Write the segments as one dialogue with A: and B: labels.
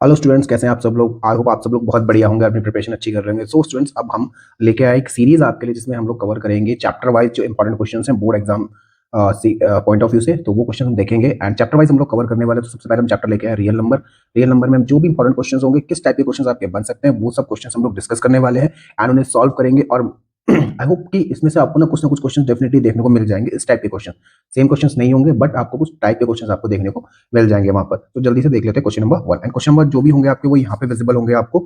A: Hello students, कैसे हैं आप सब लोग। आई होप आप सब लोग बहुत बढ़िया होंगे, अपनी प्रिपरेशन अच्छी कर रहे होंगे। सो स्टूडेंट्स, अब हम लेके आए एक सीरीज आपके लिए जिसमें हम लोग कवर करेंगे चैप्टर वाइज जो इंपॉर्टेंट क्वेश्चंस हैं board exam point of view से। तो वो क्वेश्चन हम देखेंगे एंड चैप्टर वाइज हम लोग कवर करने वाले हैं। तो सबसे पहले हम चैप्टर लेके आए रियल नंबर में हम जो भी इंपॉर्टेंट क्वेश्चन होंगे, किस टाइप के क्वेश्चन आपके बन सकते हैं, वो सब क्वेश्चन हम लोग डिस्कस करने वाले हैं एंड उन्हें सॉल्व करेंगे। और आई होप कि इसमें से आपको ना कुछ क्वेश्चन डेफिनेटली देखने को मिल जाएंगे। इस टाइप के क्वेश्चन सेम क्वेश्चंस नहीं होंगे, बट आपको कुछ टाइप के क्वेश्चंस आपको देखने को मिल जाएंगे वहां पर। तो जल्दी से देख लेते हैं question number 1 and question number जो भी होंगे आपके वो यहाँ पे विजिबल होंगे आपको।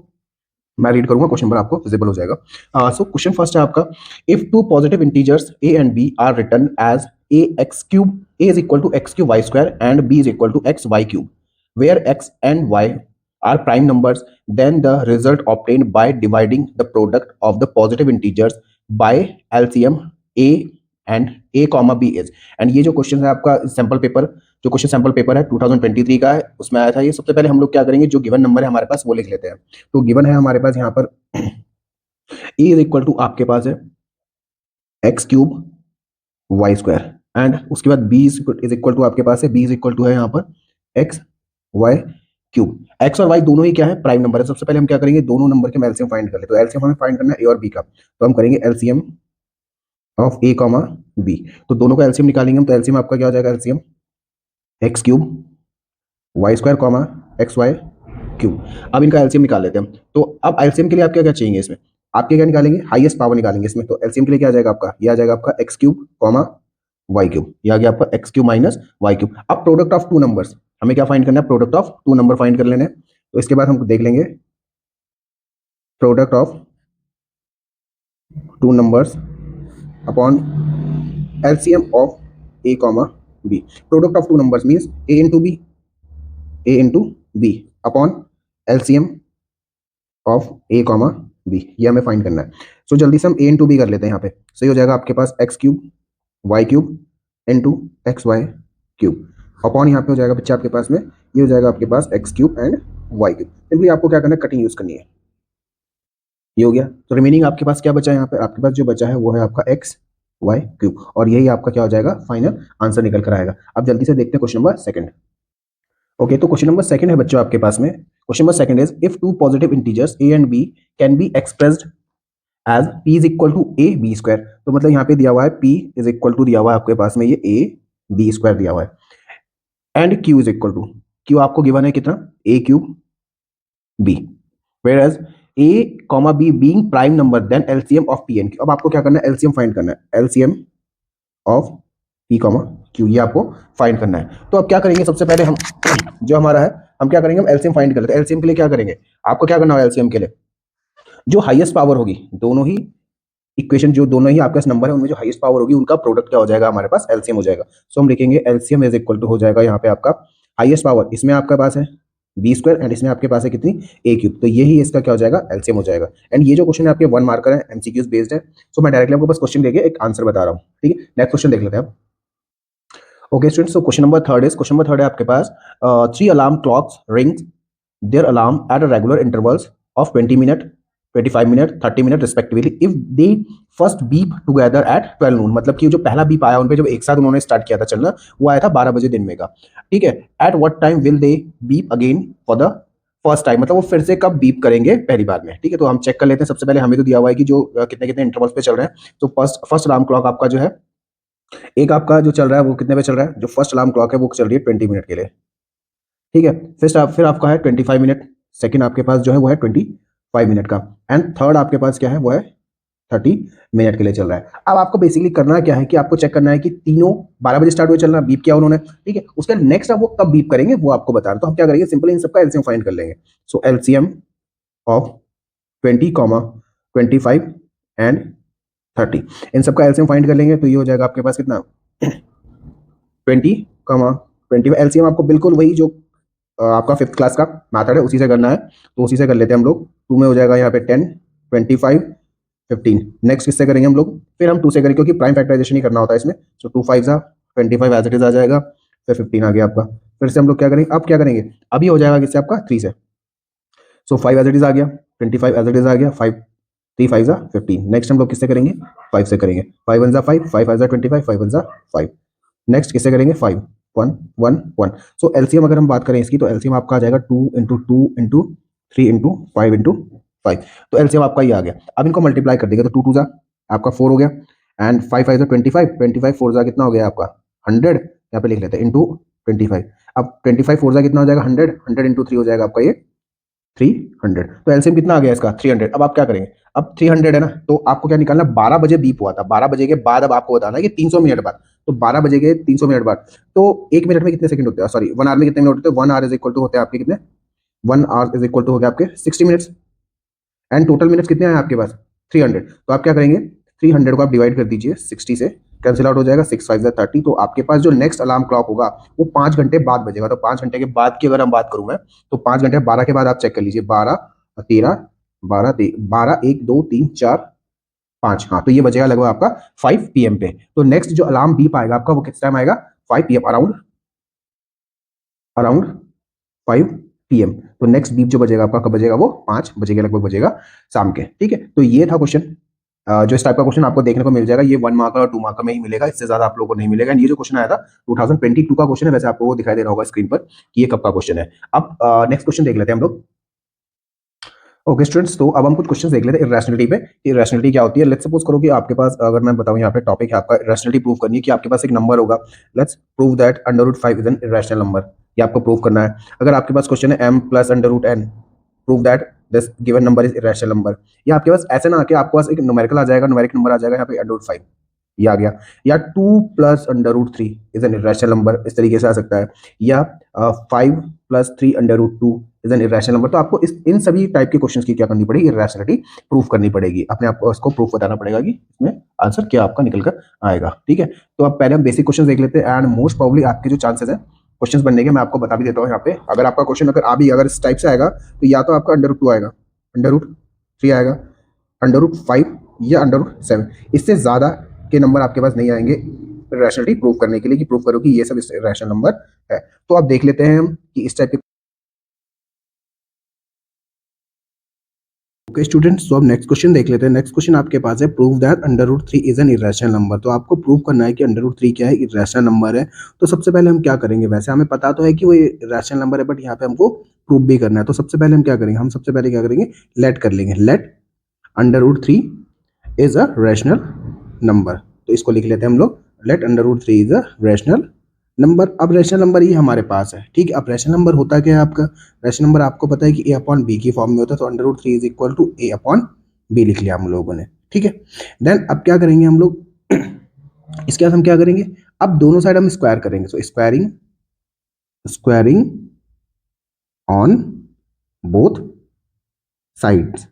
A: मैं रीड करूंगा, क्वेश्चन नंबर आपको विजिबल हो जाएगा। सो क्वेश्चन फर्स्ट है आपका, if two positive integers a and b are written as a x cube, a is equal to x cube y square and b is equal to x y cube, where x and y are prime numbers, then the result obtained by dividing the product of the positive integers by LCM a and a comma b is। And ये जो question है आपका sample paper, जो question sample paper है 2023 का है, उसमें आया था ये। सबसे पहले हम लोग क्या करेंगे, जो गिवन नंबर है हमारे पास वो लिख लेते हैं। तो गिवन है हमारे पास यहाँ पर ए इज इक्वल टू आपके पास है x cube y square and उसके बाद बी इज इक्वल टू आपके पास है बी इज इक्वल टू है यहाँ पर एक्स वाई क्यूब। एक्स और वाई दोनों ही क्या है, प्राइम नंबर है। सबसे पहले हम क्या करेंगे, दोनों नंबर के एलसीएम फाइंड कर ले। तो एलसीएम हमें फाइंड करना है ए और बी का, तो हम करेंगे LCM of a comma b. तो दोनों का एलसीएम निकालेंगे हम, तो एलसीएम आपका क्या हो जाएगा, LCM x cube y square comma x y cube. अब इनका एलसीएम निकाल लेते हैं हम। तो अब एलसीएम के लिए आप क्या क्या चाहिए इसमें, आपके क्या निकालेंगे, हाईएस्ट पावर निकालेंगे इसमें। तो एलसीएम के लिए क्या आ जाएगा आपका, ये आ जाएगा आपका x cube comma y cube, ये आ गया आपका x cube minus y cube. अब प्रोडक्ट ऑफ टू नंबर्स हमें क्या फाइंड करना है, product of two number find कर लेने हैं। तो इसके बाद हम देख लेंगे product of two numbers upon LCM of a comma b. Product of two numbers means a into b upon LCM of a comma b, ये हमें फाइंड करना है। सो जल्दी से हम ए इंटू बी कर लेते हैं यहाँ पे। सही हो जाएगा आपके पास x cube y cube into x y cube upon यहाँ पे हो जाएगा बच्चा आपके पास में, ये हो जाएगा आपके पास x cube and y cube. Simply आपको क्या करना है, कटिंग यूज करनी है। ये हो गया। तो रिमेनिंग आपके पास क्या बचा है, यहाँ पे आपके पास जो बचा है वो है आपका एक्स वाई क्यूब, और यही आपका क्या हो जाएगा, फाइनल आंसर निकल कर आएगा। अब जल्दी से देखते हैं क्वेश्चन नंबर सेकंड। ओके, तो क्वेश्चन नंबर सेकंड है बच्चों आपके पास में। Question number second is, if two positive integers a and b can be expressed as p is equal to a b square. तो मतलब यहाँ पे दिया हुआ है p इज इक्वल टू दिया हुआ है आपके पास में ये a b स्क्वायर दिया हुआ है and q is equal to, q आपको गिवन है कितना, a cube b, where as a कॉमा b being prime number then LCM of p and q। अब आपको क्या करना है, एलसीएम फाइंड करना है, LCM of p comma q, ये आपको फाइंड करना है। तो अब क्या करेंगे, सबसे पहले हम जो हमारा है हम क्या करेंगे, हम एलसीएम फाइंड कर लेते हैं। एलसीएम के लिए क्या करेंगे, आपको क्या करना है, एलसीएम के लिए जो हाईएस्ट पावर होगी, दोनों ही इक्वेशन जो दोनों ही आपके पास नंबर है उनमें जो हाईएस्ट पावर होगी उनका प्रोडक्ट क्या हो जाएगा हमारे पास, एलसीएम हो जाएगा। सो हम लिखेंगे एलसीएम इज इक्वल टू हो जाएगा यहाँ पे आपका हाईएस्ट पावर, इसमें आपके पास है बी स्क्वायर एंड इसमें आपके पास है कितनी, ए क्यूब। तो यही इसका क्या हो जाएगा, एलसीएम हो जाएगा। एंड ये जो क्वेश्चन है आपके 1 मार्कर है, एमसीक्यूज बेस्ड है। सो मैं डायरेक्टली आपको बस क्वेश्चन देके एक आंसर बता रहा हूँ। ठीक है, नेक्स्ट क्वेश्चन देख लेते हैं आप। Okay students, so question number third है आपके पास, 3 alarm clocks rings their alarm at a regular intervals of 20 minute, 25 minute, 30 minute respectively if they first beep together at 12 noon। मतलब कि जो पहला बीप आया उन पे जब एक साथ उन्होंने स्टार्ट किया था चलना, वो आया था 12 बजे दिन में का। ठीक है, at what time will they beep again for the first time, मतलब वो फिर से कब बीप करेंगे पहली बार में। ठीक है, तो हम चेक कर लेते हैं। सबसे पहले हमें तो दिया हुआ है कि जो कितने कितने इंटरवल्स पे चल रहे हैं। तो फर्स्ट अलार्म क्लॉक आपका जो है, एक आपका जो चल रहा है वो कितने पे चल रहा है, जो फर्स्ट अलार्म क्लॉक है वो चल रही है 20 मिनट के लिए। ठीक है, फिर आपका है 25 मिनट, सेकंड आपके पास जो है वो है 25 मिनट का, एंड थर्ड आपके पास क्या है वो है 30 मिनट के लिए चल रहा है। अब आपको बेसिकली करना क्या है कि आपको चेक करना है कि तीनों 12 बजे स्टार्ट हुए चलना, बीप किया उन्होंने। ठीक है, उसके नेक्स्ट अब वो कब बीप करेंगे वो आपको बता रहा। तो हम क्या करेंगे, सिंपली इन सबका एलसीएम फाइंड कर लेंगे। सो एलसीएम ऑफ 20, 25 एंड 30, इन सबका एलसीएम फाइंड कर लेंगे। तो ये हो जाएगा आपके पास कितना 20, 20। एलसीएम आपको बिल्कुल वही जो आपका 5th क्लास का मैथड है उसी से करना है, तो उसी से कर लेते हैं हम लोग। 2 में हो जाएगा यहाँ पे 10, 25, 15। नेक्स्ट किससे करेंगे हम लोग, फिर हम 2 से करेंगे क्योंकि प्राइम फैक्टराइजेशन ही करना होता है इसमें। सो 2 5 जा 25 एज इट इज आ जाएगा, फिर 15 आ गया आपका। फिर से हम लोग क्या करेंगे, अब क्या करेंगे, अभी हो जाएगा किससे आपका 3 से। सो 5 एज इट इज आ गया, 25 एज इट इज आ गया, 5 3 5 जा 15। नेक्स्ट हम लोग किससे करेंगे, 5 से करेंगे। 5 1 जा 5, 5 5 जा 25, 5 1 जा 5। नेक्स्ट किससे करेंगे 5, 1 1 1। सो एलसीएम अगर हम बात करें इसकी, तो एलसीएम आपका आ जाएगा 2 इंटू 2 इंटू 3 इंटू 5 इंटू 5। तो एलसीएम आपका ये आ गया। अब इनको मल्टीप्लाई कर देगा तो 2 2 जा आपका 4 हो गया, एंड 5 5 25, 25 4 जा कितना हो गया आपका 100, यहाँ पे लिख लेते हैं इंटू 25। अब 25 4 जा कितना हो जाएगा 100, 100 इंटू 3 हो जाएगा आपका ये 300। तो एलसीएम कितना आ गया इसका 300। अब आप क्या करेंगे, अब 300 है ना, तो आपको क्या निकालना, 12 बजे बीप हुआ था, 12 बजे के बाद अब आपको बताना है कि 300 मिनट बाद। तो 12 बजे के 300 मिनट बाद, तो 1 मिनट में कितने सेकंड होते हैं, सॉरी 1 आवर में कितने मिनट होते हैं, 1 आवर इज इक्वल टू होते हैं आपके कितने, 1 आवर इज इक्वल टू हो गया आपके 60 मिनट्स, एंड टोटल मिनट्स कितने आए आपके पास 300। तो आप क्या करेंगे, 300 को आप डिवाइड कर दीजिए 60 से, कैंसिल आउट हो जाएगा, 6 5 30। तो आपके पास जो नेक्स्ट अलार्म क्लॉक होगा वो 5 घंटे बाद बजेगा। तो 5 घंटे के बाद की अगर हम बात करूँ मैं, तो 5 घंटे 12 के बाद आप चेक कर लीजिए, 12 13 12 12 1 2 3 4 5, हाँ तो ये बजेगा लगभग आपका 5 PM पे। तो नेक्स्ट जो अलार्म बीप आएगा आपका वो किस टाइम आएगा, 5 PM, अराउंड अराउंड 5 PM। तो नेक्स्ट बीप जो बजेगा आपका कब बजेगा, वो 5 बजे के लगभग बजेगा शाम के। ठीक है, तो ये था क्वेश्चन। जो इस टाइप का क्वेश्चन आपको देखने को मिल जाएगा, ये 1 मार्क और 2 मार्क में ही मिलेगा, इससे ज्यादा आप लोगों को नहीं मिलेगा। ये जो क्वेश्चन आया था 2022 का क्वेश्चन है, वैसे आपको वो दिखाई दे रहा होगा स्क्रीन पर कि ये कब का क्वेश्चन है। अब नेक्स्ट क्वेश्चन देख लेते हैं हम लोग। ओके स्टूडेंट्स, तो अब हम कुछ क्वेश्चन देख लेते हैं इरेशनलिटी पे। इरेशनलिटी क्या होती है, लेट्स सपोज करो कि आपके पास, अगर मैं बताऊं यहाँ पे टॉपिक है आपका इरेशनलिटी प्रूव करनी है, कि आपके पास एक नंबर होगा, let's prove that √5 is an irrational number. ये आपको प्रूव करना है। अगर आपके पास क्वेश्चन है m plus √n, prove that this given number is irrational number. या आपके पास ऐसे ना आके आपके पास एक न्यूमेरिकल आ जाएगा, न्यूमेरिक नंबर आ जाएगा यहाँ पे √5, ये आ गया। या 2 plus √3 is an irrational number, इस तरीके से आ सकता है। या 5 plus 3 √2 is an irrational number. तो आपको इन सभी टाइप के क्वेश्चंस की क्या करनी पड़ेगी, इरेशनलिटी प्रूफ करनी पड़ेगी, अपने आप को उसको प्रूफ बताना पड़ेगा कि इसमें आंसर क्या आपका निकल कर आएगा। ठीक है, तो अब पहले हम बेसिक क्वेश्चन देख लेते हैं, एंड मोस्ट प्रोबेबली आपके जो चांसेस है क्वेश्चंस बनने के, मैं आपको बता भी देता हूँ यहाँ पे। अगर आपका क्वेश्चन अगर इस टाइप से आएगा, तो या तो आपका √2 आएगा, √3 आएगा, √5 या √7। इससे ज्यादा के नंबर आपके पास नहीं आएंगे रैशनलिटी प्रूव करने के लिए, कि प्रूव करो कि ये सब रैशनल नंबर है। तो अब देख लेते हैं हम कि इस टाइप के। ओके स्टूडेंट्स, तो अब नेक्स्ट क्वेश्चन देख लेते हैं। नेक्स्ट क्वेश्चन आपके पास है, prove that √3 is an irrational number. तो आपको प्रूव करना है कि √3 क्या है, इरेशनल नंबर है। तो सबसे पहले हम क्या करेंगे, वैसे हमें पता तो है कि वो इरेशनल नंबर है, बट यहाँ पे हमको प्रूव भी करना है। तो सबसे पहले हम क्या करेंगे, हम सबसे पहले क्या करेंगे, लेट कर लेंगे, let √3 is a rational number. तो इसको लिख लेते हैं हम लोग, let √3 is a rational number. अब रैशनल नंबर ये हमारे पास है। ठीक है, अब रैशनल नंबर होता क्या है आपका, रैशनल नंबर आपको पता है कि a/b की फॉर्म में होता है। तो √3 इज इक्वल टू a/b लिख लिया हम लोगों ने। ठीक है, देन अब क्या करेंगे हम लोग इसके बाद हम क्या करेंगे, अब दोनों साइड हम स्क्वायर करेंगे। So squaring squaring on both sides.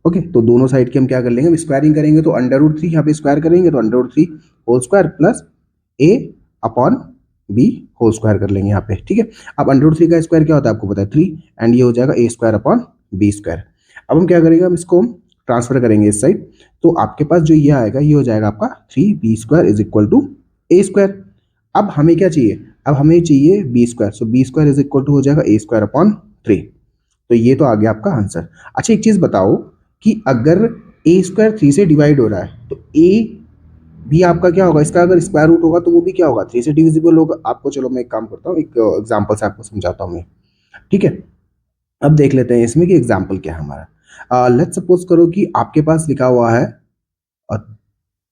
A: Okay, तो दोनों साइड की हम क्या कर लेंगे, हम स्क्वायरिंग करेंगे। तो √3 यहाँ पे स्क्वायर करेंगे, तो √3 whole square plus a/b whole square कर लेंगे यहाँ पे। ठीक है, अब √3 का स्क्वायर क्या होता है आपको पता है 3, एंड ये हो जाएगा a²/b²। अब हम क्या करेंगे, हम इसको ट्रांसफर करेंगे इस साइड। तो आपके पास जो ये आएगा, ये हो जाएगा आपका 3b² is equal to a²। अब हमें क्या चाहिए, अब हमें चाहिए b²। So b² is equal to हो जाएगा a²/3। तो ये तो आ गया आपका आंसर। अच्छा एक चीज बताओ कि अगर a² 3 से डिवाइड हो रहा है, तो a भी आपका क्या होगा, इसका अगर स्क्वायर रूट होगा तो वो भी क्या होगा, 3 से डिविजिबल होगा। आपको चलो मैं एक काम करता हूँ, एक एग्जाम्पल से आपको समझाता हूँ मैं। ठीक है, अब देख लेते हैं इसमें कि एग्जाम्पल क्या है हमारा। लेट्स सपोज करो कि आपके पास लिखा हुआ है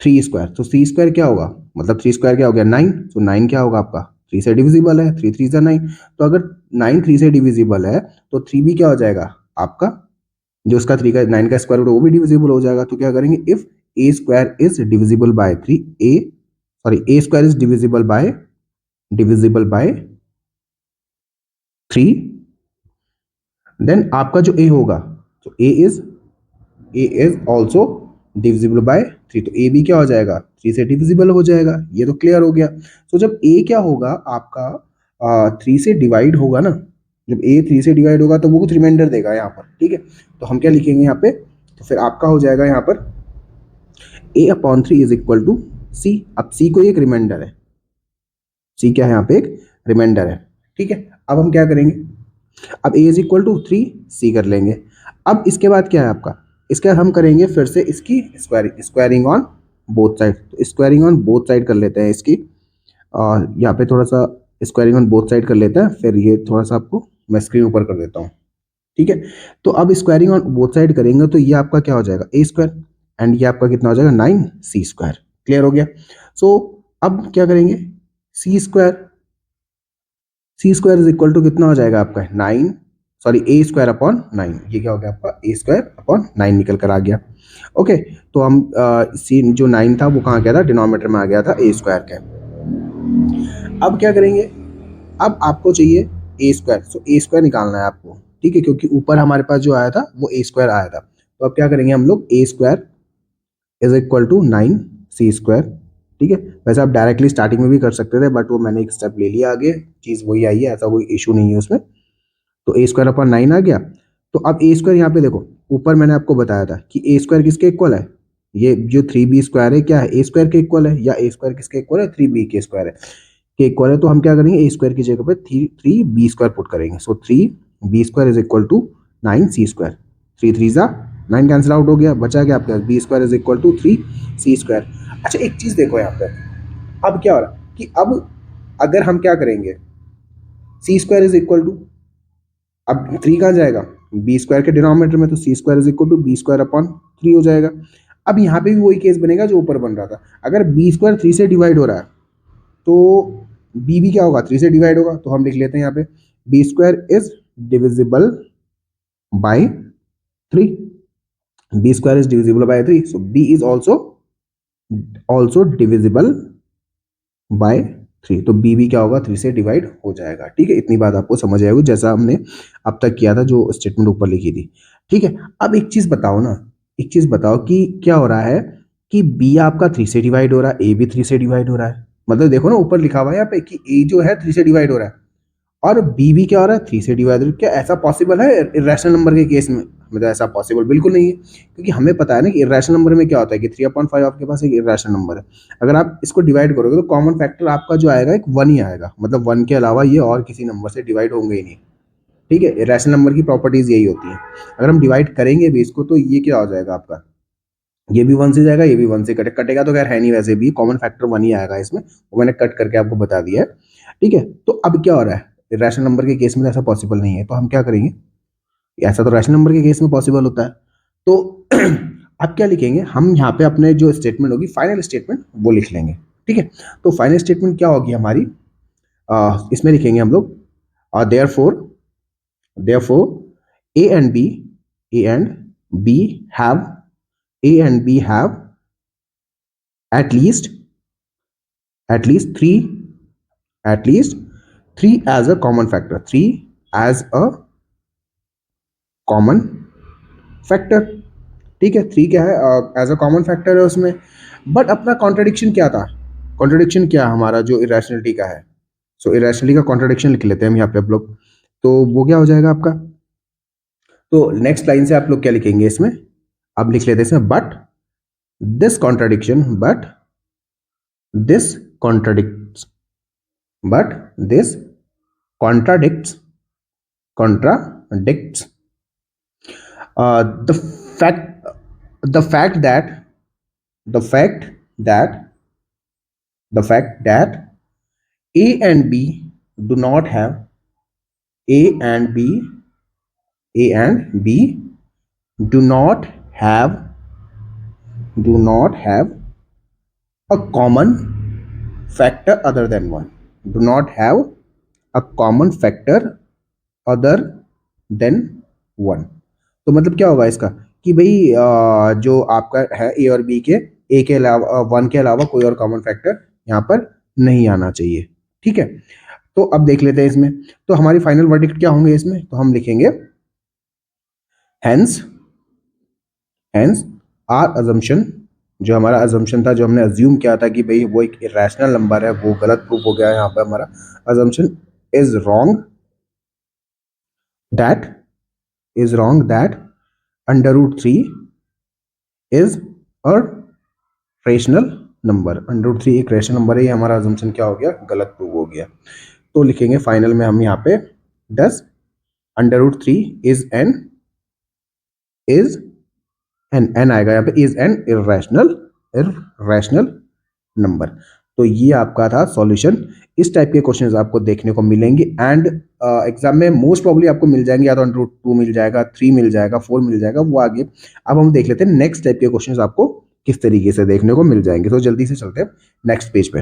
A: 3²। तो 3² क्या होगा, मतलब 3² क्या हो गया 9। तो 9 क्या होगा आपका 3 से डिविजिबल है, 3 3 9। तो अगर 9 3 से डिविजिबल है, तो 3 भी क्या हो जाएगा आपका, जो उसका 3 का 9 का स्क्वायर रूट वो भी डिविजिबल हो जाएगा। तो क्या करेंगे, if a² is divisible by 3, a² is divisible by 3, then आपका जो a होगा, तो a is also divisible by 3। तो a भी क्या हो जाएगा 3 से डिविजिबल हो जाएगा। ये तो क्लियर हो गया। तो जब a क्या होगा आपका 3 से डिवाइड होगा ना, जब a 3 से डिवाइड होगा तो वो कुछ रिमाइंडर देगा यहाँ पर। ठीक है, तो हम क्या लिखेंगे यहाँ पे, तो फिर आपका हो जाएगा यहाँ पर a/3 is equal to c। अब c को एक रिमाइंडर है, c क्या है यहाँ पे एक रिमाइंडर है। ठीक है, अब हम क्या करेंगे, अब a is equal to 3 c कर लेंगे। अब इसके बाद क्या है आपका, इसके बाद हम करेंगे फिर से इसकी स्क्वायरिंग ऑन बोथ साइड। तो स्क्वायरिंग ऑन बोथ साइड कर लेते हैं इसकी, और यहाँ पे थोड़ा सा स्क्वायरिंग ऑन बोथ साइड कर लेते हैं, फिर ये थोड़ा सा आपको मैं स्क्रीन ऊपर कर देता हूँ, ठीक है। तो अब स्क्वायरिंग ऑन बोथ साइड करेंगे तो ये आपका क्या हो जाएगा ए स्क्वायर, एंड ये आपका कितना हो जाएगा 9c²। क्लियर हो गया। सो अब क्या करेंगे, सी स्क्वायर इज इक्वल टू कितना हो जाएगा आपका 9, सॉरी ए स्क्वायर अपॉन 9, ये क्या हो गया आपका ए स्क्वायर अपॉन 9 निकल कर आ गया। ओके, तो हम सी जो 9 था वो कहाँ गया था, डिनोमिनेटर में आ गया था ए स्क्वायर के। अब क्या करेंगे, अब आपको चाहिए ए स्क्वायर, सो ए स्क्वायर निकालना है आपको, ठीक है, क्योंकि ऊपर हमारे पास जो आया था वो ए स्क्वायर आया था। तो अब क्या करेंगे हम लोग, a square is equal to 9c², ठीक है। वैसे आप डायरेक्टली स्टार्टिंग में भी कर सकते थे, बट वो मैंने एक स्टेप ले लिया आगे, चीज़ वही आई है, ऐसा कोई इशू नहीं है उसमें। तो ए स्क्वायर अपॉन 9 आ गया। तो अब ए स्क्वायर यहाँ पे देखो, ऊपर मैंने आपको बताया था कि ए स्क्वायर किसके इक्वल है, ये जो 3b² है क्या है, ए स्क्वायर के इक्वल है, या ए स्क्वायर किसके इक्वल है, 3b के स्क्वायर है के इक्वल है। तो हम क्या करेंगे, ए स्क्वायर की जगह पे 3b² पुट करेंगे। So 3b² is equal to 9c²। 3 3 9 cancel out हो गया, बचा क्या आपके पास, b² is equal to 3c²। अच्छा एक चीज देखो यहाँ पे, अब क्या हो रहा है कि अब अगर हम क्या करेंगे, c² इज इक्वल टू, अब 3 कहाँ जाएगा, b² के डिनोमिनेटर में, तो c² is equal to b² upon 3 हो जाएगा। अब यहाँ पे भी वही केस बनेगा जो ऊपर बन रहा था, अगर b² 3 से डिवाइड हो रहा है तो b भी क्या होगा, 3 से डिवाइड होगा। तो हम लिख लेते हैं यहाँ पे b² is divisible by 3, b² is divisible by 3, so b is also divisible by 3। तो b भी क्या होगा, 3 से डिवाइड हो जाएगा, ठीक है। इतनी बात आपको समझ आएगी जैसा हमने अब तक किया था, जो स्टेटमेंट ऊपर लिखी थी, ठीक है। अब एक चीज बताओ ना, एक चीज बताओ कि क्या हो रहा है कि b आपका 3 से डिवाइड हो रहा है, a भी 3 से डिवाइड हो रहा है, मतलब देखो ना ऊपर लिखा हुआ है यहाँ पे कि a जो है 3 से डिवाइड हो रहा है, और b भी क्या हो रहा है, 3 से डिवाइड हो रहा है। क्या ऐसा पॉसिबल है इरेशनल नंबर के केस में, मतलब ऐसा पॉसिबल बिल्कुल नहीं है, क्योंकि हमें पता है ना कि इरेशनल नंबर में क्या होता है कि 3/5 आपके पास एक इरेशनल नंबर है। अगर आप इसको डिवाइड करोगे तो कॉमन फैक्टर आपका जो आएगा एक 1 ही आएगा, मतलब 1 के अलावा ये और किसी नंबर से डिवाइड होंगे ही नहीं, ठीक है। इरेशनल नंबर की प्रॉपर्टीज यही होती है। अगर हम डिवाइड करेंगे भी इसको तो ये क्या हो जाएगा आपका, ये भी 1 से जाएगा, ये भी 1 से कटेगा, तो खैर है नहीं, वैसे भी कॉमन फैक्टर 1 ही आएगा इसमें, वो मैंने कट करके आपको बता दिया है, ठीक है। तो अब क्या हो रहा है, रैशनल नंबर के केस में तो ऐसा पॉसिबल नहीं है, तो हम क्या करेंगे, ऐसा तो रैशनल नंबर के केस में पॉसिबल होता है। तो अब क्या लिखेंगे हम यहाँ पे, अपने जो स्टेटमेंट होगी फाइनल स्टेटमेंट वो लिख लेंगे, ठीक है। तो फाइनल स्टेटमेंट क्या होगी हमारी, इसमें लिखेंगे हम लोग therefore a and b a and b have a and b have at least at least 3 at least 3 as a common factor, 3 as a common factor, ठीक है। 3 क्या है, एज अ कॉमन फैक्टर है उसमें। बट अपना contradiction क्या था, contradiction क्या हमारा जो इरेशनलिटी का है, सो इरेशनलिटी का कॉन्ट्रडिक्शन लिख लेते हैं हम यहाँ पे आप लोग। तो वो क्या हो जाएगा आपका, तो नेक्स्ट लाइन से आप लोग क्या लिखेंगे इसमें, अब लिख लेते हैं इसमें this contradiction this contradicts but this contradicts uh, the fact the fact that the fact that the fact that a and b do not have a and b a and b do not have do not have a common factor other than one, do not have a common factor other than 1। तो मतलब क्या होगा इसका कि भाई जो आपका है ए और बी के, ए के अलावा 1 के अलावा कोई और कॉमन फैक्टर यहाँ पर नहीं आना चाहिए, ठीक है। तो अब देख लेते हैं इसमें, तो हमारी फाइनल वर्डिक्ट क्या होंगे इसमें, तो हम लिखेंगे हेंस हेंस आर अजम्पशन, जो हमारा अजम्पशन था, जो हमने अज्यूम किया था कि भाई वो एक इरेशनल नंबर है, वो गलत प्रूफ हो गया है यहाँ पर, हमारा assumption is wrong, that that under root 3 is a rational number, under root 3 एक रेशनल नंबर है, ये हमारा अजम्पशन क्या हो गया, गलत प्रूव हो गया। तो लिखेंगे फाइनल में हम यहाँ पे डस अंडर रूट 3 इज एन आएगा यहाँ पे, इज एन इरेशनल नंबर। तो ये आपका था सॉल्यूशन इस टाइप के क्वेश्चंस आपको देखने को मिलेंगे एंड एग्जाम में मोस्ट प्रॉब्ली आपको मिल जाएंगे, या तो √2 मिल जाएगा, 3 मिल जाएगा, 4 मिल जाएगा, वो आगे। अब हम देख लेते हैं नेक्स्ट टाइप के क्वेश्चंस आपको किस तरीके से देखने को मिल जाएंगे। तो जल्दी से चलते हैं नेक्स्ट पेज पे।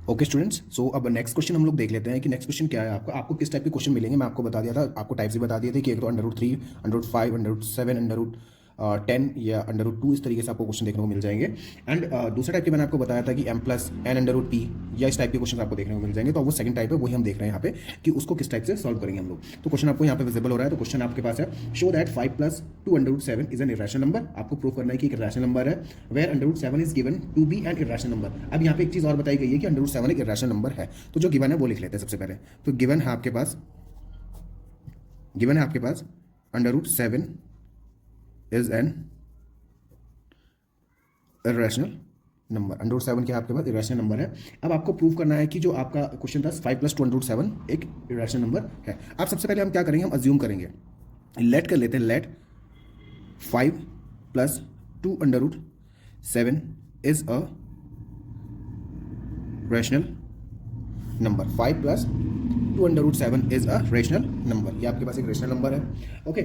A: ओके स्टूडेंट्स, सो अब नेक्स्ट क्वेश्चन हम लोग देख लेते हैं कि नेक्स्ट क्वेश्चन क्या है आपका, आपको किस टाइप के क्वेश्चन मिलेंगे। मैं आपको बता दिया था, आपको टाइप्स भी बता दिए थे कि एक तो √3, √5, √7, √10 या √2, इस तरीके से आपको क्वेश्चन देखने को मिल जाएंगे। एंड दूसरा टाइप के मैंने आपको बताया था कि m+n√p या इस टाइप के क्वेश्चन आपको देखने को मिल जाएंगे। तो वो सेकंड टाइप है, वही हम देख रहे हैं यहाँ पे कि उसको किस टाइप से सॉल्व करेंगे हम लोग। तो क्वेश्चन आपको यहाँ पे विजिबल हो रहा है। तो क्वेश्चन आपके पास है, show that 5 + 2√7 is an irrational number. आपको प्रूव करना है कि एक इरेशनल नंबर है, where √7 is given to be an irrational number. अब यहाँ पे एक चीज़ और बताई गई है कि √7 एक इरेशनल नंबर है। तो जो गिवन है वो लिख लेते हैं सबसे पहले। तो गिवन है आपके पास √7 इज एन इरेशनल नंबर। √7 क्या आपके पास इरेशनल नंबर है। अब आपको प्रूव करना है कि जो आपका क्वेश्चन था 5 + 2√7 एक इरेशनल नंबर है। अब सबसे पहले हम क्या करेंगे, हम अज्यूम करेंगे, लेट कर लेते हैं, let 5 + 2√7 is a rational number. 5 + 2√7 is a rational number. ये आपके पास एक रैशनल नंबर है। ओके,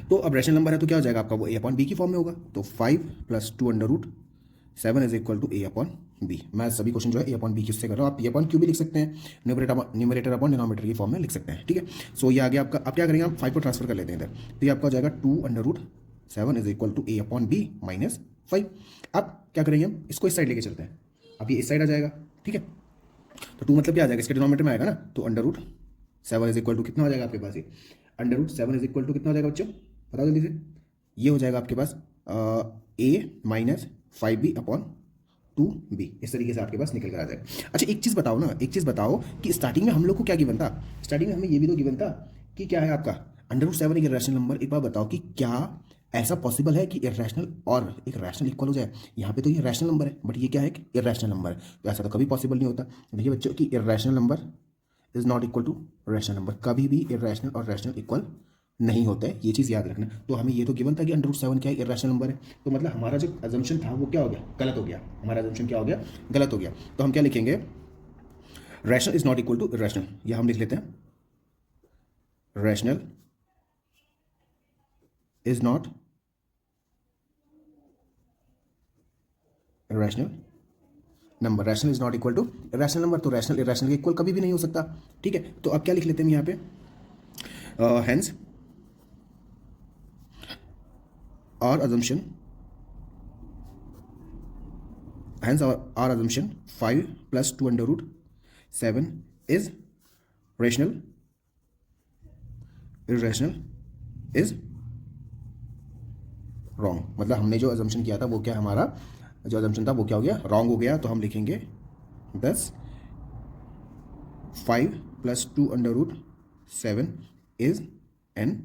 A: तो अब रैशनल नंबर है तो क्या हो जाएगा आपका, वो a/b की फॉर्म में होगा। तो 5 + 2√7 इज इक्वल टू a/b। मैं सभी क्वेश्चन जो है a/b किससे कर रहा हूँ, आप p/q भी लिख सकते हैं, न्यूमरेटर अपॉन डिनोमिनेटर की फॉर्म में लिख सकते हैं, ठीक है। सो ये आगे आपका, अब क्या करेंगे, आप 5 को ट्रांसफर कर लेते हैं इधर। तो ये आपका हो जाएगा 2√7 इज इक्वल टू a/b - 5। अब क्या करेंगे, हम इसको इस साइड लेके चलते हैं। अब ये इस साइड आ जाएगा, ठीक है। तो 2 मतलब क्या आ जाएगा, इसके डिनोमिनेटर में आएगा ना। तो √7 इज इक्वल टू कितना हो जाएगा आपके पास, ये √7 इज इक्वल टू कितना हो जाएगा बच्चों, बताओ जल्दी से। ये हो जाएगा आपके पास a - 5b/2b। इस तरीके से आपके पास निकल कर आ जाएगा। अच्छा एक चीज़ बताओ ना, एक चीज़ बताओ कि स्टार्टिंग में हम लोग को क्या गिवन था, स्टार्टिंग में हमें ये भी तो गिवन था कि क्या है आपका √7 एक इरेशनल नंबर। एक बार बताओ कि क्या ऐसा पॉसिबल है कि इरेशनल और एक रैशनल इक्वल हो जाए। यहाँ पे तो ये रैशनल नंबर है, बट ये क्या है कि इरेशनल नंबर है। तो ऐसा तो कभी पॉसिबल नहीं होता। देखिए बच्चों कि irrational number is not equal to rational number. कभी भी इरेशनल और रैशनल इक्वल नहीं होता है, ये चीज़ याद रखना। तो हमें ये तो गिवन था कि √7 क्या है, इरेशनल नंबर है। तो मतलब हमारा जो अजम्पशन था वो क्या हो गया, गलत हो गया। हमारा अजम्पशन क्या हो गया, गलत हो गया। तो हम क्या लिखेंगे, rational is not equal to irrational. या हम लिख लेते हैं, rational is not rational number. Rational is not equal to rational number. तो रैशनल इरेशनल के इक्वल कभी भी नहीं हो सकता, ठीक है। तो अब क्या लिख लेते हैं यहाँ पे, hence our assumption 5 + 2√7 is rational, irrational is wrong। मतलब हमने जो assumption किया था वो क्या, हमारा जो assumption था वो क्या हो गया, wrong हो गया। तो हम लिखेंगे 10 5 + 2√7 is an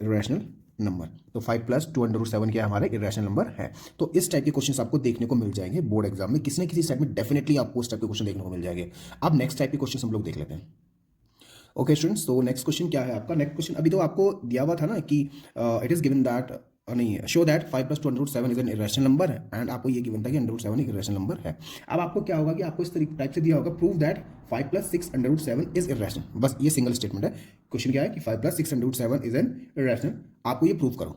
A: इरेशनल नंबर। तो 5 + 2√7 क्या हमारा इरेशनल नंबर है। तो इस टाइप के क्वेश्चंस आपको देखने को मिल जाएंगे बोर्ड एग्जाम में, किसी न किसी सेट में डेफिनेटली आपको इस टाइप के क्वेश्चन देखने को मिल जाएंगे। अब नेक्स्ट टाइप के क्वेश्चन हम लोग देख लेते हैं। ओके स्टूडेंट्स, तो नेक्स्ट क्वेश्चन क्या है आपका, नेक्स्ट क्वेश्चन अभी तो आपको दिया हुआ था ना कि इट इज गिवन दैट, नहीं, show that 5 + 2√7 is an irrational number है। एंड आपको ये गिवन था कि √7 एक इरेशनल नंबर है। अब आपको क्या होगा कि आपको इस तरीके टाइप से दिया होगा, प्रूव दैट 5 + 6√7 इज इरेशनल। बस ये सिंगल स्टेटमेंट है। क्वेश्चन क्या है कि 5 + 6√7 इज एन इरेशनल, आपको ये प्रूव करो,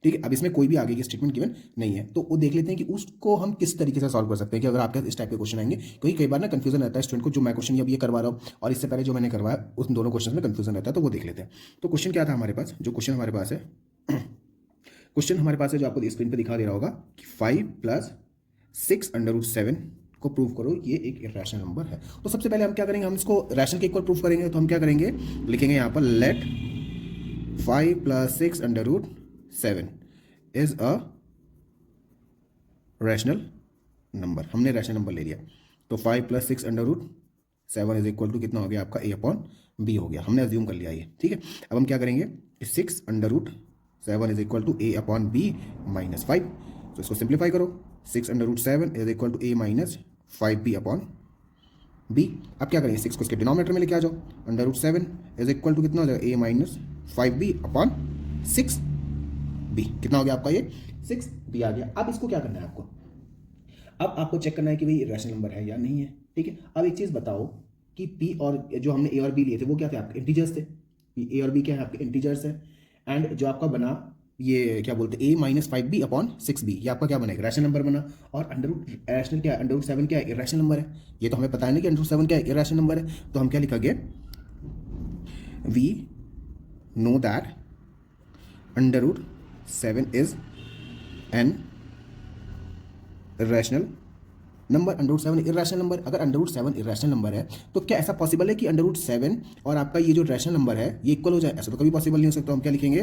A: ठीक है। अब इसमें कोई भी आगे की स्टेटमेंट गिवन नहीं है। तो वो देख लेते हैं कि उसको हम किस तरीके से सॉल्व कर सकते हैं, कि अगर आपके इस टाइप के क्वेश्चन आएंगे, क्योंकि कई बार ना कंफ्यूजन रहता है स्टूडेंट को, जो मैं क्वेश्चन अब ये करवा रहा हूँ और इससे पहले जो मैंने करवाया, उस दोनों क्वेश्चन में कंफ्यूजन रहता है। तो वो देख लेते हैं। तो क्वेश्चन क्या था हमारे पास, जो क्वेश्चन हमारे पास है, क्वेश्चन हमारे पास है जो आपको स्क्रीन पे दिखा दे रहा होगा कि 5 + 6√7 को प्रूव करो ये एक इरेशनल नंबर है। तो सबसे पहले हम क्या करेंगे, हम इसको रैशनल के इक्वल प्रूव करेंगे। तो हम क्या करेंगे, लिखेंगे यहाँ पर let 5 + 6√7 is a rational number. हमने रैशनल नंबर ले लिया। तो 5 + 6√7 इज इक्वल टू कितना हो गया आपका, a/b हो गया। हमने अज्यूम कर लिया ये, ठीक है। अब हम क्या करेंगे, 6√7 इज इक्वल टू a/b - 5। तो इसको सिंप्लीफाई करो, 6√7 is equal to a - 5b/b। अब क्या करेंगे, 6 को इसके डिनोमिनेटर में लेके आ जाओ। √7 इज इक्वल टू कितना हो जाएगा, a - 5b/6b। कितना हो गया आपका, ये 6b आ गया। अब इसको क्या करना है आपको, अब आपको चेक करना है कि भाई इरेशनल नंबर है या नहीं है, ठीक है। अब एक चीज़ बताओ कि पी और जो हमने ए और बी लिए थे वो क्या थे, आपके इंटीजर्स थे। ए और बी क्या है, आपके इंटीजर्स है। एंड जो आपका बना ये क्या बोलते हैं, a-5b/6b, ये आपका क्या बनेगा, रैशनल नंबर बना। और अंडर रूट रैशनल क्या है, अंडर रूट 7 क्या है, इरेशनल नंबर है। ये तो हमें पता है ना कि अंडर रूट 7 क्या है, इरेशनल नंबर है। तो हम क्या लिखेंगे, we know that under root 7 is an irrational number. Under root 7 irrational number, अगर अंडर रूट 7 इरेशनल नंबर है तो क्या ऐसा पॉसिबल है कि अंडर रूट 7 और आपका ये जो रैशनल नंबर है ये इक्वल हो जाए, ऐसा तो कभी पॉसिबल नहीं हो सकता। हम क्या लिखेंगे,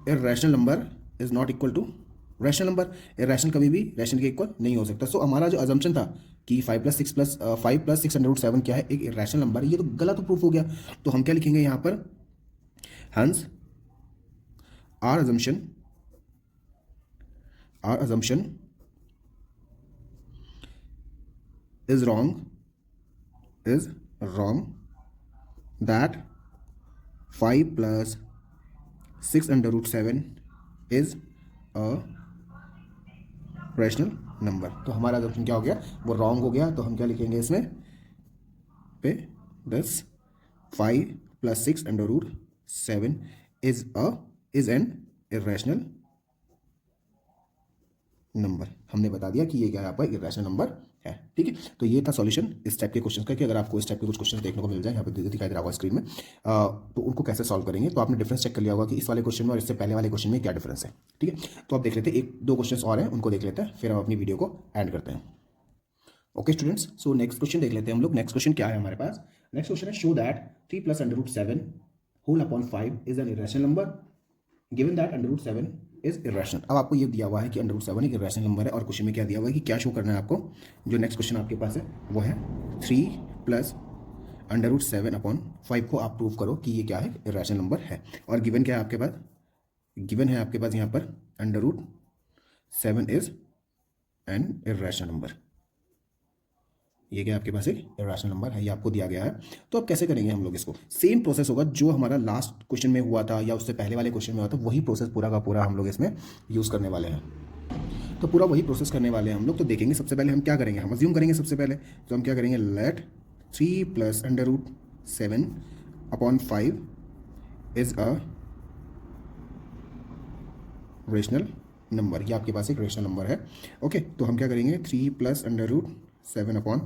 A: irrational number is not equal to rational number. Irrational कभी भी रैशनल के इक्वल नहीं हो सकता। सो हमारा जो अजम्पशन था कि 5 + 6 अंडर रूट 7 क्या है, एक इरेशनल नंबर, ये तो गलत प्रूफ हो गया। तो हम क्या लिखेंगे यहाँ पर, hence our assumption is wrong that 5 + 6 under root 7 is a rational number. तो हमारा assumption क्या हो गया, वो रॉन्ग हो गया। तो हम क्या लिखेंगे इसमें पे 5 + 6 under root 7 is an irrational number. हमने बता दिया कि ये क्या है, आपका इरेशनल नंबर है, ठीक है। तो ये था सॉल्यूशन इस टाइप के क्वेश्चन का, कि अगर आपको इस टाइप के कुछ क्वेश्चन देखने को मिल जाए, यहाँ पे दिखाई दे रहा होगा स्क्रीन में, तो उनको कैसे सॉल्व करेंगे। तो आपने डिफरेंस चेक कर लिया होगा कि इस वाले क्वेश्चन में और इससे पहले वाले क्वेश्चन में क्या डिफरेंस है, ठीक है। तो आप देख लेते हैं, 1-2 क्वेश्चन और हैं, उनको देख लेते हैं, फिर हम अपनी वीडियो को एंड करते हैं। Okay students, so next question देख लेते हैं हम लोग। नेक्स्ट क्वेश्चन क्या है हमारे पास, नेक्स्ट क्वेश्चन है, show that 3 + under root 7 whole upon 5 is an irrational number given that under root 7 is irrational. अब आपको ये दिया हुआ है कि अंडर रूट 7 एक इरेशनल नंबर है, और क्वेश्चन में क्या दिया हुआ है कि क्या शो करना है आपको। जो नेक्स्ट क्वेश्चन आपके पास है वो है 3 + अंडर रूट 7 अपॉन 5 को आप प्रूव करो कि ये क्या है, इरेशनल नंबर है। और गिवन क्या है आपके पास, गिवन है आपके पास यहाँ पर under root 7 is an irrational number. ये क्या आपके पास एक इरेशनल नंबर है, ये आपको दिया गया है। तो अब कैसे करेंगे हम लोग इसको, सेम प्रोसेस होगा जो हमारा लास्ट क्वेश्चन में हुआ था या उससे पहले वाले क्वेश्चन में हुआ था, वही प्रोसेस पूरा का पूरा हम लोग इसमें यूज़ करने वाले हैं। तो पूरा वही प्रोसेस करने वाले हैं हम लोग। तो देखेंगे सबसे पहले हम क्या करेंगे, हम अज्यूम करेंगे सबसे पहले। तो हम क्या करेंगे, let 3 + under root 7 upon 5 is a rational number. ये आपके पास एक रेशनल नंबर है, ओके। तो हम क्या करेंगे, 3 + under root 7 upon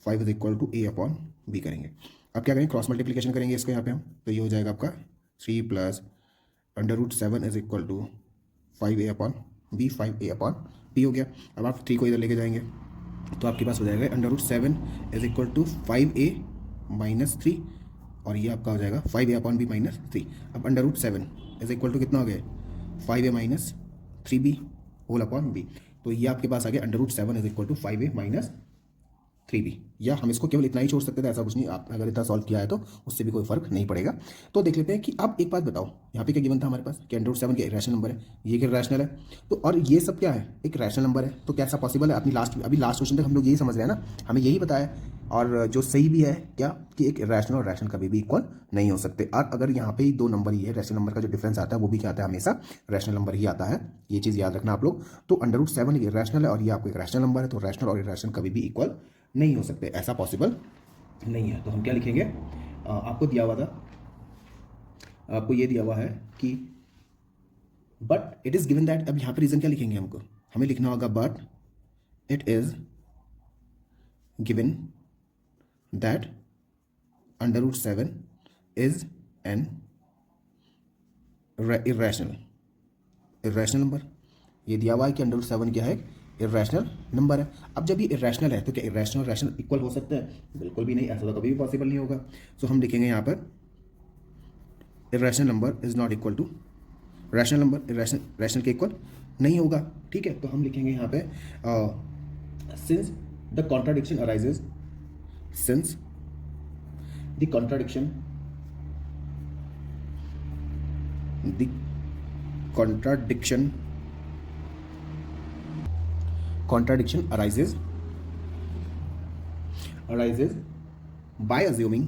A: 5 is equal to a upon b करेंगे। अब क्या करेंगे, क्रॉस मल्टीप्लिकेशन करेंगे इसको यहाँ पे हम। तो ये हो जाएगा आपका 3 + under root 7 is equal to 5a upon b, 5a upon b हो गया। अब आप 3 को इधर लेके जाएंगे तो आपके पास हो जाएगा under root 7 is equal to 5a - 3, और ये आपका हो जाएगा 5a अपॉन b - 3। अब under root 7 is equal to कितना हो गया, 5a - 3b whole upon b। तो ये आपके पास आ गया under root 7 is equal to 5a - 3b। या हम इसको केवल इतना ही छोड़ सकते थे, ऐसा कुछ नहीं। आप अगर इतना सॉल्व किया है तो उससे भी कोई फर्क नहीं पड़ेगा। तो देख लेते हैं कि अब एक बात बताओ, यहाँ पे क्या गिवन था हमारे पास कि अंडर रूट 7 क्या रैशनल नंबर है, ये क्या रैशनल है। तो और ये सब क्या है, एक रैशनल नंबर है। तो कैसा पॉसिबल है, अपनी अभी लास्ट क्वेश्चन तक हम लोग यही समझ रहे हैं ना, हमें यही बताया। और जो सही भी है क्या, कि एक रैशनल और रैशनल कभी भी इक्वल नहीं हो सकते। और अगर यहाँ पे ही 2 नंबर ही है, रैशनल नंबर का जो डिफरेंस आता है वो भी क्या आता है, हमेशा रैशनल नंबर ही आता है। ये चीज़ याद रखना आप लोग। तो अंडर रूट 7 ये रैशनल है और ये आपको एक रैशनल नंबर है। तो रैशनल और इरेशनल कभी भी इक्वल नहीं हो सकते, ऐसा पॉसिबल नहीं है। तो हम क्या लिखेंगे, आपको दिया हुआ था, आपको ये दिया हुआ है कि but it is given that. अब यहाँ पे रीजन क्या लिखेंगे, हमको हमें लिखना होगा but it is given that under root 7 is an irrational number. ये दिया हुआ है कि अंडर रूट 7 क्या है, इरेशनल नंबर है। अब जब ये इरेशनल है तो क्या इरेशनल और रैशनल इक्वल हो सकता है, बिल्कुल भी नहीं, ऐसा तो कभी भी पॉसिबल नहीं होगा। सो हम लिखेंगे यहाँ पर irrational number is not equal to rational number, rational के इक्वल नहीं होगा, ठीक है। तो हम लिखेंगे यहाँ पे since the contradiction arises, since the contradiction the contradiction arises by assuming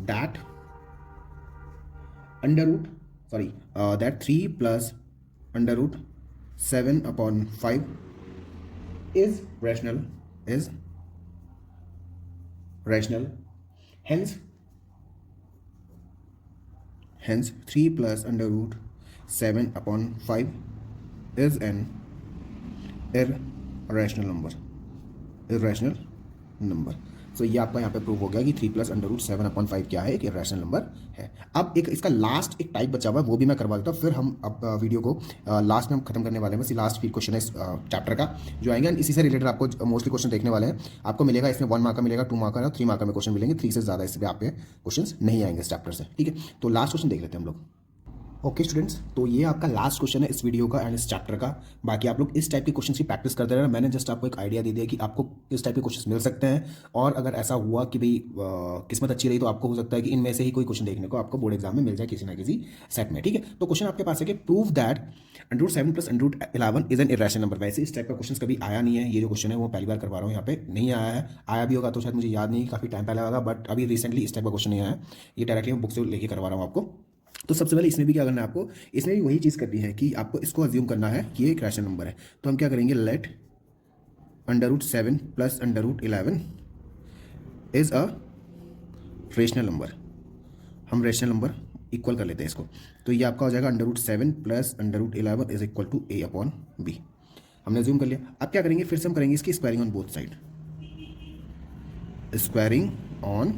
A: that 3 + √7/5 is rational, hence 3 plus √7/5 is an irrational number. तो ये आपका यहाँ पे प्रूव हो गया कि 3 प्लस √7/5 क्या है, एक इरेशनल नंबर है. अब एक इसका लास्ट एक टाइप बचा हुआ है, वो भी मैं करवा देता हूँ, फिर हम अब वीडियो को लास्ट में हम खत्म करने वाले हैं. बस ये लास्ट फिर क्वेश्चन है इस चैप्टर का जो आएंगे, इसी से रिलेटेड आपको मोस्टली क्वेश्चन देखने वाले हैं. आपको मिलेगा इसमें 1 मार्क का मिलेगा, 2 मार्क का और 3 मार्क का में क्वेश्चन मिलेंगे. 3 से ज़्यादा इस पर आपके क्वेश्चन नहीं आएंगे इस चैप्टर से. ठीक है, तो लास्ट क्वेश्चन देख लेते हैं हम लोग. ओके स्टूडेंट्स, तो ये आपका लास्ट क्वेश्चन है इस वीडियो का एंड इस चैप्टर का. बाकी आप लोग इस टाइप के क्वेश्चन की प्रैक्टिस करते रहना. मैंने जस्ट आपको एक आइडिया दे दिया कि आपको इस टाइप के क्वेश्चन मिल सकते हैं, और अगर ऐसा हुआ कि भाई किस्मत अच्छी रही तो आपको हो सकता है कि इनमें से ही कोई क्वेश्चन देखने को आपको बोर्ड एग्जाम में मिल जाए किसी ना किसी सेट में. ठीक है, तो क्वेश्चन आपके पास है कि prove that √7 + √11 is an irrational number. वैसे इस टाइप का क्वेश्चन कभी आया नहीं है, ये जो क्वेश्चन है वो पहली बार करवा रहा हूँ, यहाँ पे नहीं आया है. आया भी होगा तो शायद मुझे याद नहीं, काफ़ी टाइम पहले होगा, बट अभी रिसेंटली इस टाइप का क्वेश्चन नहीं आया है. ये डायरेक्टली मैं बुक से लेके करवा रहा हूँ आपको. तो सबसे पहले इसमें भी क्या करना है आपको, इसमें भी वही चीज़ करनी है कि आपको इसको अज्यूम करना है कि ये एक रैशनल नंबर है. तो हम क्या करेंगे, let √7 + √11 is a rational number. हम रेशनल नंबर इक्वल कर लेते हैं इसको. तो ये आपका हो जाएगा √7 + √11 इज इक्वल टू A/B. हमने अज्यूम कर लिया. अब क्या करेंगे, फिर से हम करेंगे इसकी squaring on both side. Squaring on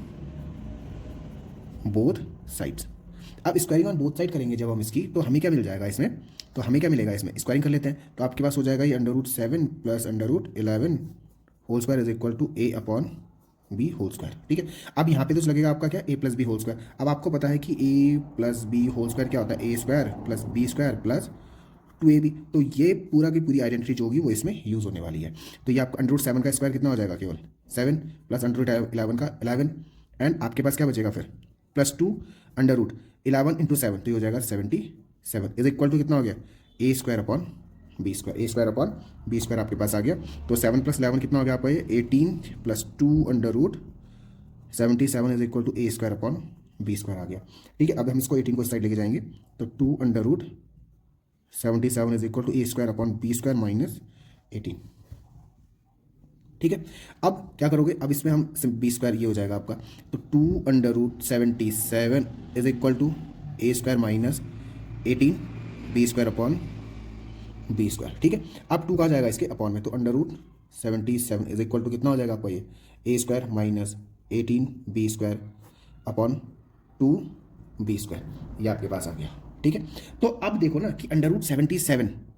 A: both sides. अब स्क्वायरिंग ऑन बोथ साइड करेंगे जब हम इसकी, तो हमें क्या मिल जाएगा इसमें, तो हमें क्या मिलेगा इसमें, स्क्वायरिंग कर लेते हैं. तो आपके पास हो जाएगा ये √7 + √11 whole square is equal to A/B whole square. ठीक है, अब यहाँ पे तो लगेगा आपका क्या, A + B होल स्क्वायर. अब आपको पता है कि A + B होल स्क्वायर क्या होता है, A² + B² + 2AB. तो ये पूरा की पूरी आइडेंटिटी जो होगी वो इसमें यूज़ होने वाली है. तो ये आपका √7 का स्क्वायर कितना हो जाएगा, केवल 7 + √11 का 11, एंड आपके पास क्या बचेगा फिर +2 √11 × 7, तो ये हो जाएगा 77 इज इक्वल टू कितना हो गया, A² / B². A² / B² आपके पास आ गया. तो 7 + 11 कितना हो गया आपका, ये 18 + 2 √77 is equal to A² / B² आ गया. ठीक है, अब हम इसको 18 को इस साइड लेके जाएंगे, तो 2 √77 is equal to A² / B² - 18. ठीक है, अब क्या करोगे, अब इसमें हम B² ये हो जाएगा आपका, तो 2 √77 is equal to A² - 18 B² / B². ठीक है, अब 2 कहाँ जाएगा इसके अपॉन में, तो √77 इज इक्वल टू कितना हो जाएगा आपका, ये A² - 18 B² / 2 B². ये आपके पास आ गया. ठीक है, तो अब देखो ना कि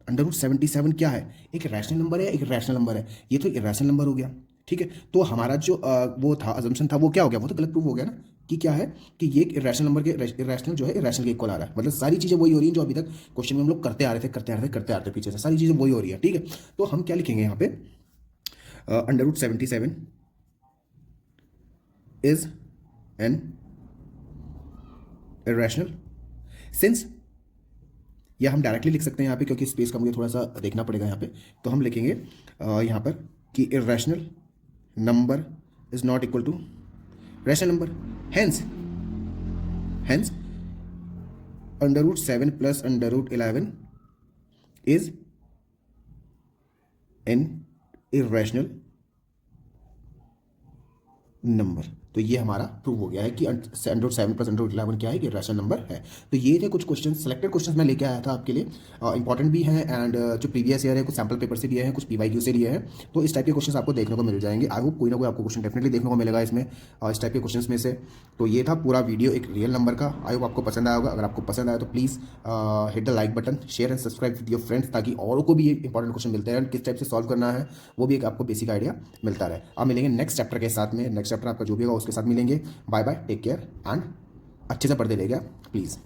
A: √77 क्या है, एक रैशनल नंबर है, एक रैशनल नंबर है. ये तो इरेशनल नंबर हो गया. ठीक है, तो हमारा जो वो था अजम्पशन था वो क्या हो गया, वो तो गलत प्रूव हो गया ना, कि क्या है कि ये इरेशनल नंबर के इरेशनल जो है इरेशनल के इक्वल आ रहा है. मतलब सारी चीज़ें वही हो रही हैं जो अभी तक क्वेश्चन में हम लोग करते आ रहे थे पीछे से, सारी चीज़ें वही हो रही है. ठीक है, तो हम क्या लिखेंगे यहाँ पे, √77 इज एन इरेशनल सिंस, या हम डायरेक्टली लिख सकते हैं यहाँ पे, क्योंकि स्पेस का मुझे थोड़ा सा देखना पड़ेगा यहाँ पे. तो हम लिखेंगे यहाँ पर कि irrational number is not equal to rational number. Hence √7 + √11 is an irrational number. तो ये हमारा प्रूव हो गया है कि √7 + √11 क्या है, कि रैशनल नंबर है. तो ये थे कुछ क्वेश्चन, सेलेक्टेड क्वेश्चन मैं लेके आया था आपके लिए. इंपॉर्टेंट भी हैं एंड जो प्रीवियस ईयर है, कुछ सैम्पल पेपर से लिए हैं, कुछ PYQ से लिए हैं. तो इस टाइप के क्वेश्चन आपको देखने को मिल जाएंगे. आई होप कोई ना कोई आपको क्वेश्चन डेफिनेटली देखने को मिलेगा इसमें, इस टाइप के क्वेश्चन में से. तो ये था पूरा वीडियो एक रियल नंबर का. आई होप आपको पसंद आया होगा. अगर आपको पसंद आया तो please hit the like button, share and subscribe with your friends, ताकि औरों को भी ये इंपॉर्टेंट क्वेश्चन मिलते हैं, किस टाइप से सॉल्व करना है वो भी एक आपको बेसिक आइडिया मिलता रहे. अब मिलेंगे नेक्स्ट चैप्टर के साथ में, नेक्स्ट चैप्टर आपका जो भी होगा उसके साथ मिलेंगे. Bye bye, take care and अच्छे से पढ़ते रहेगा प्लीज़.